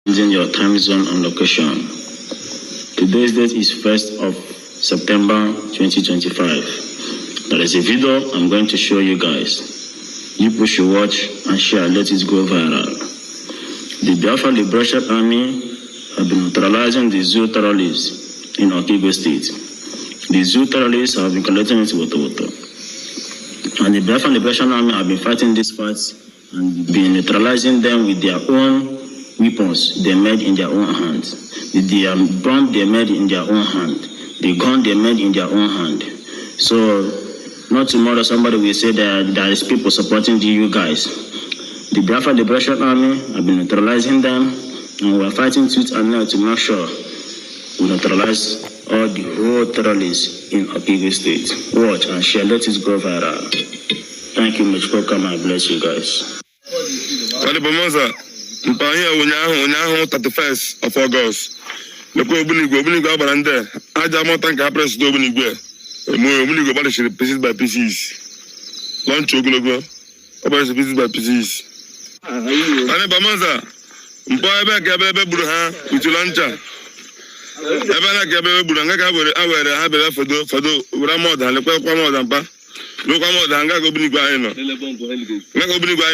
Using your time zone and location. Today's date is 1st of September 2025. There is a video I'm going to show you guys. You people should watch and share, let it go viral. The Biafra Liberation Army have been neutralizing the zoo terrorists in Okigwe State. The zoo terrorists have been collecting it with Woto. And the Biafra Liberation Army have been fighting these fights and been neutralizing them with their own weapons they made in their own hands. The bomb they made in their own hand. The gun they made in their own hand. So, not tomorrow somebody will say that there is people supporting you guys. The Biafra Liberation Army have been neutralizing them, and we are fighting tooth and nail to make sure we neutralize all the whole terrorists in Okigwe State. Watch and share, let it go viral. Thank you much for coming, and bless you guys. Mpanye ụnyaahụ 31st of August lekwa Ogbunigwe agbara ndị aja mọta nke ha presịdo Ogbunigwe Ogbunigwe gbalịchiri pieces by pieces lunch ogologo ọgbalịchiri pieces by pieces anyị Bamanza mpọ ebe gburu ha utula ncha ebe na ka ebe gburu nga ka were ha bere fodo were mọda ha lekwa mọda mpa lekwa mọda ha nga Ogbunigwe anyị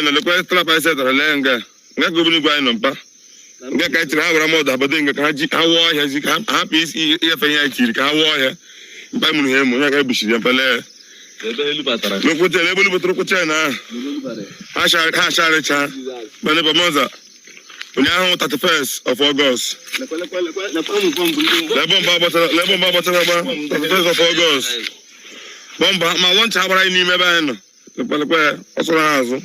nọ lekwa trap anyị setara lee nga Ogbunigwe anyị nọ mpa nga ka tiri ha were mọda abado nga ka ha wụọ ọhịa zi ka ha hapụ iyefe ihe anyị tiri ka ha wụọ ọhịa mpa mụrụ ha emu ya ka ebuchiri ya mpele n'okwutere ebe elu batara okwutere na ha acharịcha mana Bamanza ụnyaahụ 31st of August lebọmba agbatara agba 31st of August bọmba ma wọncha ha gbara anyị n'ime ebe anyị nọ lekwa ya ọ sọrọ ha azụ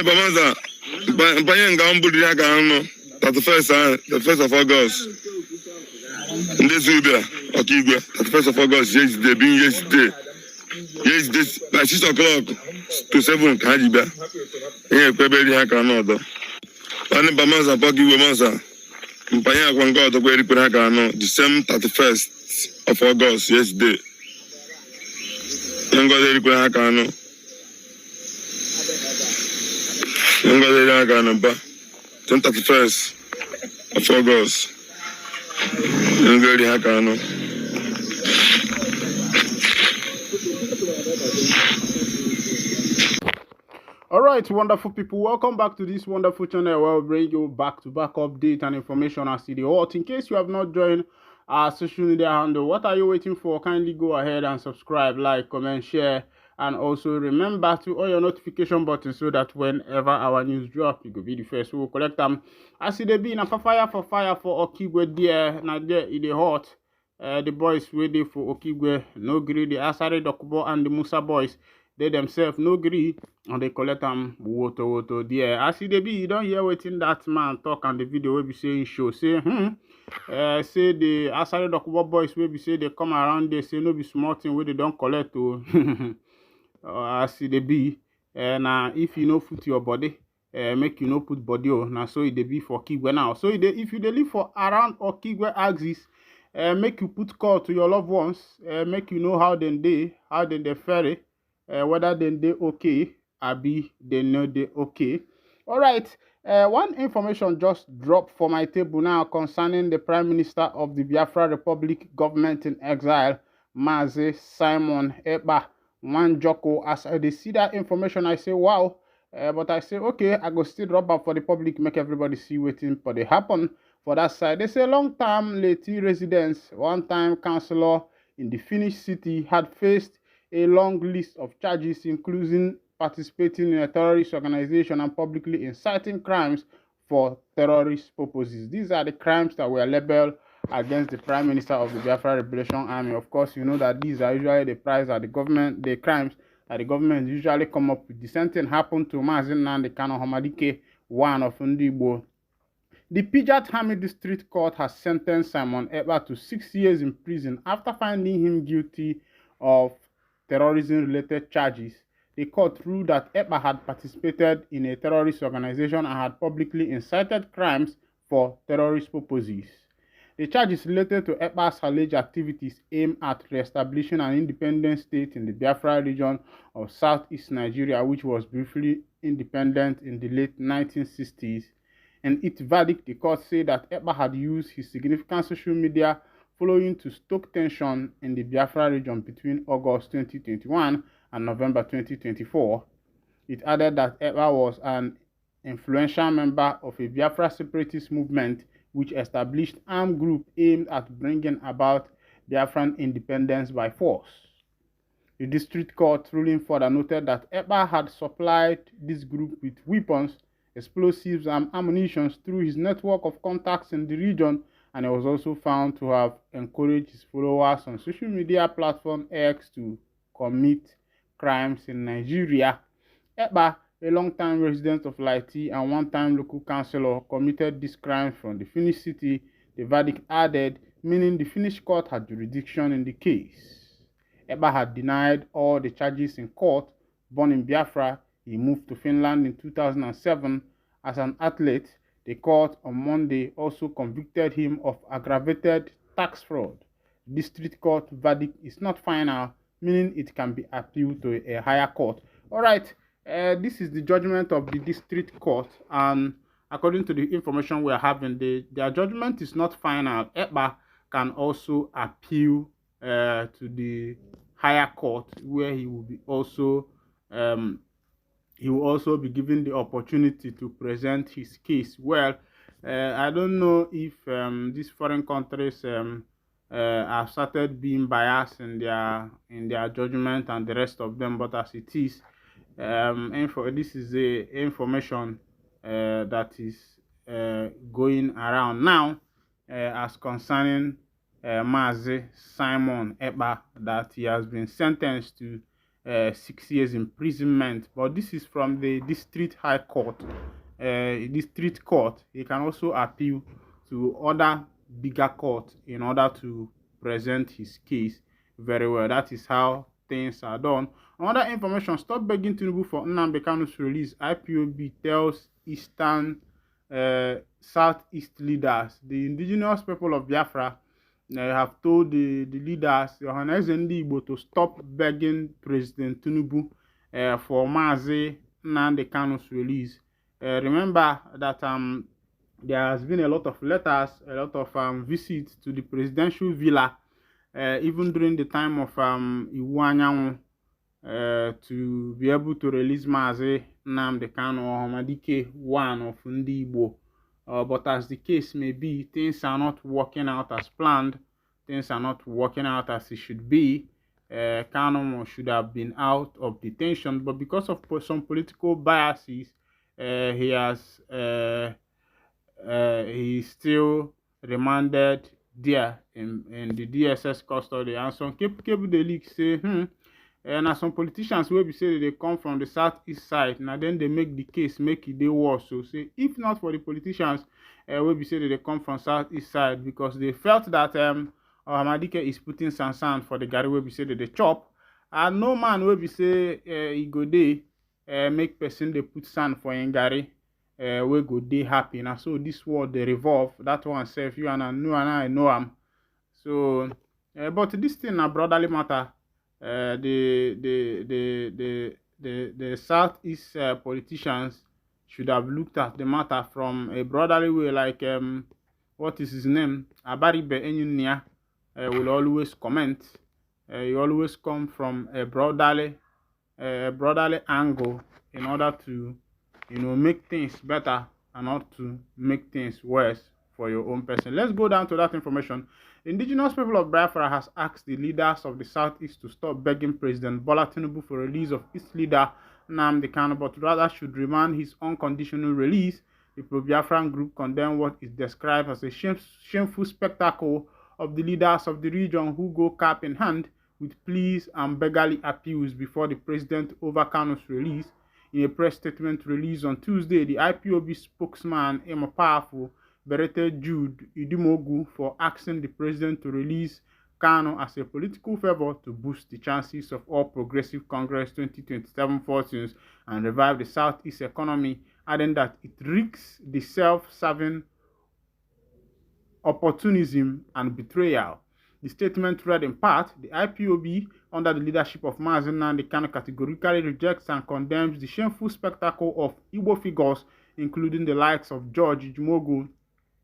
Bamanza mpanye nga mbụrụ ya ga anụ 31st of August ndị Zubia Okigwe 31st of August yesterday being yesterday by 6 o'clock to 7 ka ha ji bịa ihe ekpeberi ha ka anụ ọdọ ndị Bamanza Okigwe Musa mpanye akwa nga ọdọkwa erikwere ha ka anụ the same 31st of August yesterday ngozi erikwere ha ka anụ ngozi ha ka anụ mpa 31st of August ngozi ha ka anụ. All right, wonderful people, welcome back to this wonderful channel where we bring you back-to-back update and information as to the hot. In case you have not joined our social media handle, what are you waiting for? Kindly go ahead and subscribe, like, comment, share, and also remember to on your notification button so that whenever our news drop, you go be the first. We will collect them as they be in a fire for Okigwe there. Now there in the hot. The boys waiting for Okigwe, no gree. The Asari, Dokubo, and the Musa boys, they themselves no gree, and they collect them Woto there. As they be, you don't hear waiting that man talk on the video will be saying show say say the Asari Dokubo boys will be say they come around, they say no be small thing where they don't collect to as they be now if you know put your body make you know put body now so it be for Okigwe now. So if you live for around Okigwe axis, make you put call to your loved ones, make you know how they ferry, whether they okay or be they know they okay. All right, one information just dropped for my table now concerning the Prime Minister of the Biafra Republic government in exile, Mazi Simon Ekpa Wanjoko. As I see that information, I say wow, but I say okay, I go still drop up for the public, make everybody see waiting for the happen for that side. They say long-time Leti residents, one-time councillor in the Finnish city, had faced a long list of charges, including participating in a terrorist organization and publicly inciting crimes for terrorist purposes. These are the crimes that were labeled against the Prime Minister of the Biafra Liberation Army. Of course, you know that these are usually the crimes that the government usually come up with. The same thing happened to Mazin Nandi Kano Hamadike, one of Ndigbo. The Pijat Hamid District Court has sentenced Simon Ekpa to 6 years in prison after finding him guilty of terrorism-related charges. The court ruled that Ekpa had participated in a terrorist organization and had publicly incited crimes for terrorist purposes. The charge is related to Kpai's alleged activities aimed at re-establishing an independent state in the Biafra region of southeast Nigeria, which was briefly independent in the late 1960s. In its verdict, the court said that Kpai had used his significant social media following to stoke tension in the Biafra region between August 2021 and November 2024. It added that Kpai was an influential member of a Biafra separatist movement which established armed group aimed at bringing about Biafran independence by force. The district court ruling further noted that Kpai had supplied this group with weapons, explosives, and ammunition through his network of contacts in the region, and he was also found to have encouraged his followers on social media platform X to commit crimes in Nigeria. Kpai, a long-time resident of Laiti and one-time local councillor, committed this crime from the Finnish city, the verdict added, meaning the Finnish court had jurisdiction in the case. Kpai had denied all the charges in court. Born in Biafra, he moved to Finland in 2007 as an athlete. The court on Monday also convicted him of aggravated tax fraud. The district court verdict is not final, meaning it can be appealed to a higher court. All right. This is the judgment of the district court, and according to the information we are having, their judgment is not final. Kpai can also appeal to the higher court, where he will also be given the opportunity to present his case. Well, I don't know if these foreign countries have started being biased in their judgment and the rest of them, but as it is, this is the information that is going around now as concerning Mazi Simon Kpai, that he has been sentenced to 6 years imprisonment. But this is from the district high court. District court, he can also appeal to other bigger courts in order to present his case very well. That is how things are done. Another information: stop begging Tinubu for Nnamdi Kanu's release. IPOB tells Southeast leaders. The indigenous people of Biafra have told the leaders, to stop begging President Tinubu for Mazi Nnamdi Kanu's release. Remember that there has been a lot of letters, a lot of visits to the presidential villa, even during the time of Iwu to be able to release Mazi Nnamdi Kanu or Hamadike, one of Ndi Igbo. But as the case may be, things are not working out as planned. Things are not working out as it should be. Kanu should have been out of detention, but because of some political biases, he's still remanded there in the DSS custody. And some cable the leak say, and some politicians will be say they come from the southeast side. Now then they make the case make it worse. So say if not for the politicians, will be say they come from southeast side, because they felt that Hamadike is putting sand for the Gary will be say they chop, and no man will be say he go day make person they put sand for in Gary. We go day happy. Now so this world they revolve. That one say if you and I know him. So but this thing a brotherly matter. The Southeast politicians should have looked at the matter from a brotherly way, like what is his name? Abaribe Enyunia will always comment. You always come from a brotherly angle in order to make things better and not to make things worse for your own person. Let's go down to that information. Indigenous people of Biafra has asked the leaders of the Southeast to stop begging President Bola Tinubu for release of its leader Nnamdi Kanu, but rather should demand his unconditional release. The pro-Biafran group condemned what is described as a shameful spectacle of the leaders of the region who go cap in hand with pleas and beggarly appeals before the president over Kanu's release. In a press statement released on Tuesday, the IPOB spokesman, Emma Powerful, berated Jude Idimogu for asking the president to release Kanu as a political favor to boost the chances of All Progressive Congress 2027 fortunes and revive the Southeast economy, adding that it risks the self-serving opportunism, and betrayal. The statement read in part, the IPOB, under the leadership of Mazi Nnamdi Kanu, categorically rejects and condemns the shameful spectacle of Igbo figures, including the likes of George Ijimogu,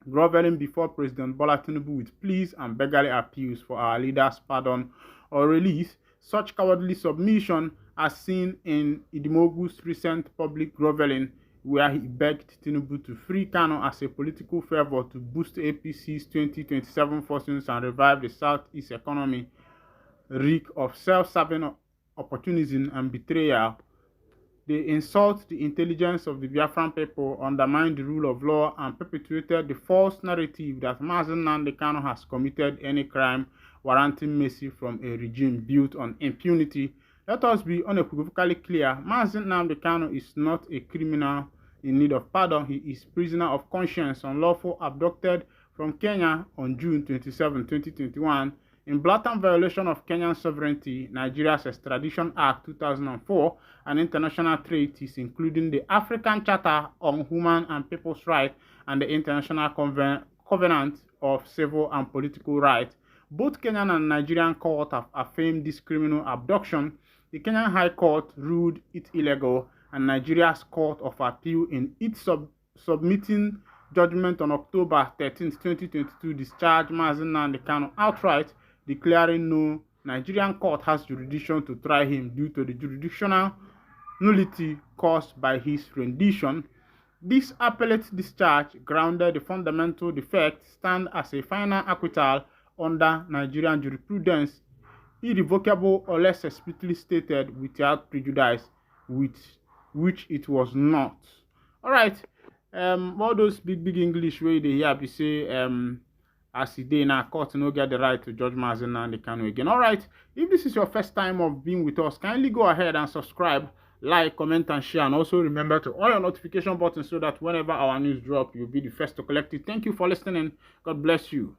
groveling before President Bola Tinubu with pleas and beggarly appeals for our leader's pardon or release. Such cowardly submission, as seen in Ijimogu's recent public groveling, where he begged Tinubu to free Kanu as a political favor to boost APC's 2027 fortunes and revive the Southeast economy, reek of self-serving opportunism and betrayal. They insult the intelligence of the Biafran people, undermine the rule of law, and perpetuated the false narrative that Mazi Nnamdi Kanu has committed any crime warranting mercy from a regime built on impunity. Let us be unequivocally clear, Mazi Nnamdi Kanu is not a criminal in need of pardon. He is prisoner of conscience, unlawful abducted from Kenya on June 27, 2021, in blatant violation of Kenyan sovereignty, Nigeria's Extradition Act 2004, and international treaties, including the African Charter on Human and People's Rights and the International Covenant of Civil and Political Rights. Both Kenyan and Nigerian courts have affirmed this criminal abduction. The Kenyan High Court ruled it illegal, and Nigeria's Court of Appeal, in its submitting judgment on October 13, 2022, discharged Mazi Nnamdi Kanu outright, declaring no Nigerian court has jurisdiction to try him due to the jurisdictional nullity caused by his rendition. This appellate discharge, grounded the fundamental defect, stand as a final acquittal under Nigerian jurisprudence, irrevocable or less explicitly stated without prejudice, which it was not. All right, all those big English way they hear be say as he in our court no get the right to judge Mazi Nnamdi Kanu again. All right, if this is your first time of being with us, kindly go ahead and subscribe, like, comment, and share, and also remember to on your notification button so that whenever our news drop, you'll be the first to collect it. Thank you for listening. God bless you.